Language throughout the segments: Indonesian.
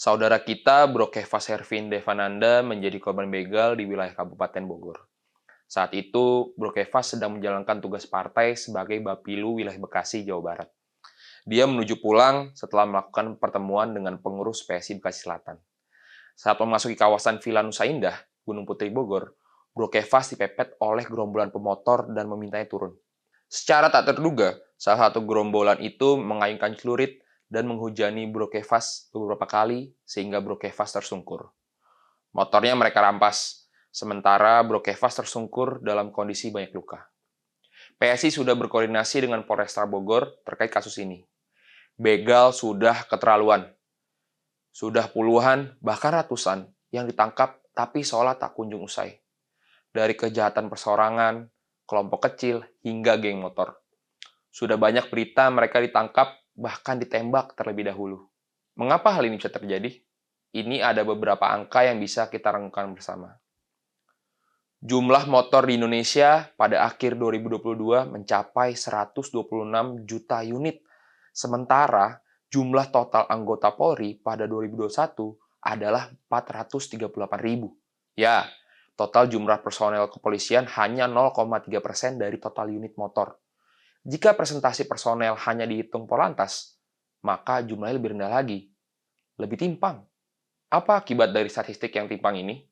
Saudara kita, Brokeva Servin Devananda, menjadi korban begal di wilayah Kabupaten Bogor. Saat itu, Brokeva sedang menjalankan tugas partai sebagai Bapilu wilayah Bekasi, Jawa Barat. Dia menuju pulang setelah melakukan pertemuan dengan pengurus PSI Bekasi Selatan. Saat memasuki kawasan Villa Nusa Indah, Gunung Putri Bogor, Brokeva dipepet oleh gerombolan pemotor dan memintanya turun. Secara tak terduga, salah satu gerombolan itu mengayunkan celurit dan menghujani Brokevas beberapa kali sehingga Brokevas tersungkur. Motornya mereka rampas, sementara Brokevas tersungkur dalam kondisi banyak luka. PSI sudah berkoordinasi dengan Polresta Bogor terkait kasus ini. Begal sudah keterlaluan. Sudah puluhan, bahkan ratusan yang ditangkap tapi seolah tak kunjung usai. Dari kejahatan perseorangan, kelompok kecil, hingga geng motor. Sudah banyak berita mereka ditangkap, bahkan ditembak terlebih dahulu. Mengapa hal ini bisa terjadi? Ini ada beberapa angka yang bisa kita renungkan bersama. Jumlah motor di Indonesia pada akhir 2022 mencapai 126 juta unit. Sementara jumlah total anggota Polri pada 2021 adalah 438 ribu. Ya, total jumlah personel kepolisian hanya 0,3% dari total unit motor. Jika presentasi personel hanya dihitung Polantas, maka jumlahnya lebih rendah lagi. Lebih timpang. Apa akibat dari statistik yang timpang ini?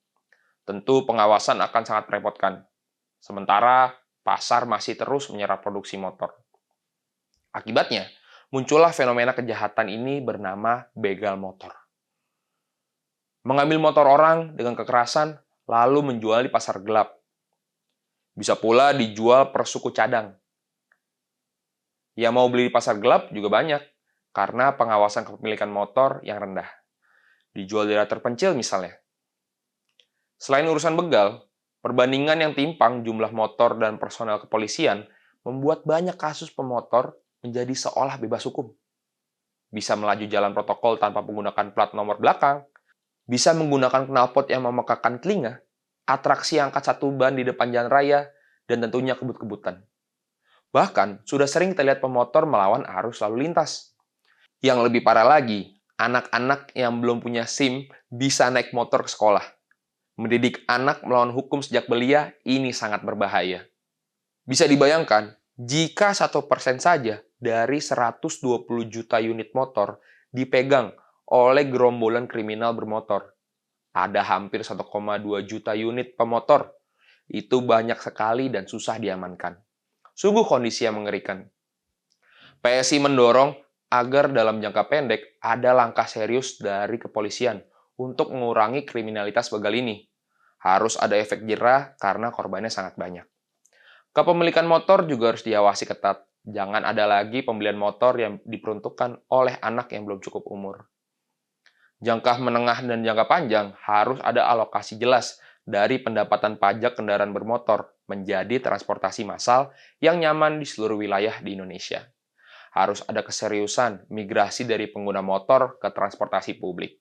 Tentu pengawasan akan sangat merepotkan. Sementara pasar masih terus menyerap produksi motor. Akibatnya, muncullah fenomena kejahatan ini bernama begal motor. Mengambil motor orang dengan kekerasan, lalu menjual di pasar gelap. Bisa pula dijual per suku cadang. Yang mau beli di pasar gelap juga banyak, karena pengawasan kepemilikan motor yang rendah. Dijual di daerah terpencil misalnya. Selain urusan begal, perbandingan yang timpang jumlah motor dan personel kepolisian membuat banyak kasus pemotor menjadi seolah bebas hukum. Bisa melaju jalan protokol tanpa menggunakan plat nomor belakang, bisa menggunakan knalpot yang memekakan telinga, atraksi angkat satu ban di depan jalan raya, dan tentunya kebut-kebutan. Bahkan, sudah sering kita lihat pemotor melawan arus lalu lintas. Yang lebih parah lagi, anak-anak yang belum punya SIM bisa naik motor ke sekolah. Mendidik anak melawan hukum sejak belia, ini sangat berbahaya. Bisa dibayangkan, jika 1% saja dari 120 juta unit motor dipegang oleh gerombolan kriminal bermotor. Ada hampir 1,2 juta unit pemotor. Itu banyak sekali dan susah diamankan. Sungguh kondisi yang mengerikan. PSI mendorong agar dalam jangka pendek ada langkah serius dari kepolisian untuk mengurangi kriminalitas begal ini. Harus ada efek jerah karena korbannya sangat banyak. Kepemilikan motor juga harus diawasi ketat. Jangan ada lagi pembelian motor yang diperuntukkan oleh anak yang belum cukup umur. Jangka menengah dan jangka panjang harus ada alokasi jelas dari pendapatan pajak kendaraan bermotor menjadi transportasi massal yang nyaman di seluruh wilayah di Indonesia. Harus ada keseriusan migrasi dari pengguna motor ke transportasi publik.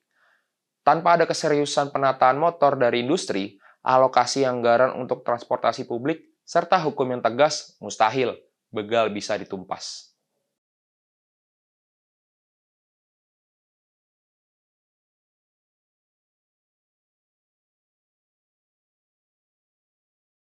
Tanpa ada keseriusan penataan motor dari industri, alokasi anggaran untuk transportasi publik, serta hukum yang tegas, mustahil begal bisa ditumpas.